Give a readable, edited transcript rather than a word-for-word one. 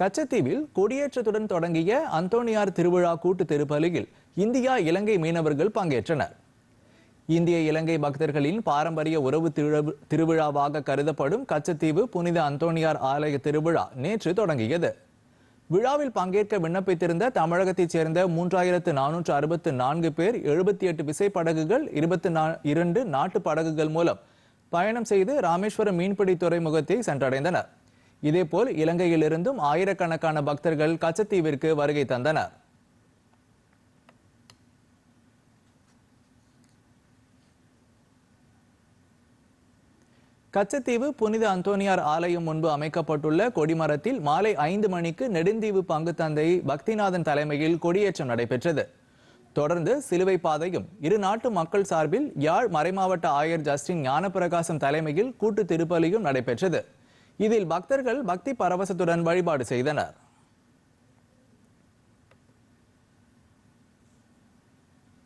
கச்சத்தீவில் கொடியேற்றத்துடன் தொடங்கிய அந்தோணியார் திருவிழா கூட்டு திருப்பலியில் இந்தியா இலங்கை மீனவர்கள் பங்கேற்றனர். இந்திய இலங்கை பக்தர்களின் பாரம்பரிய உறவு திருவிழாவாக கருதப்படும் கச்சத்தீவு புனித அந்தோணியார் ஆலய திருவிழா நேற்று தொடங்கியது. விழாவில் பங்கேற்க விண்ணப்பித்திருந்த தமிழகத்தைச் சேர்ந்த 3464 பேர் 78 விசைப்படகுகள் 22 நாட்டு படகுகள் மூலம் பயணம் செய்து ராமேஸ்வரம் மீன்பிடி துறைமுகத்தை சென்றடைந்தனர். இதேபோல் இலங்கையிலிருந்தும் ஆயிரக்கணக்கான பக்தர்கள் கச்சத்தீவிற்கு வருகை தந்தனர். கச்சத்தீவு புனித அந்தோணியார் ஆலயம் முன்பு அமைக்கப்பட்டுள்ள கொடிமரத்தில் மாலை 5 மணிக்கு நெடுந்தீவு பங்கு தந்தை பக்திநாதன் தலைமையில் கொடியேற்றம் நடைபெற்றது. தொடர்ந்து சிலுவை பாதையும் இரு நாட்டு மக்கள் சார்பில் யாழ் மறைமாவட்ட ஆயர் ஜஸ்டின் ஞானப்பிரகாசம் தலைமையில் கூட்டு திருப்பலியும் நடைபெற்றது. இதில் பக்தர்கள் பக்தி பரவசத்துடன் வழிபாடு செய்தனர்.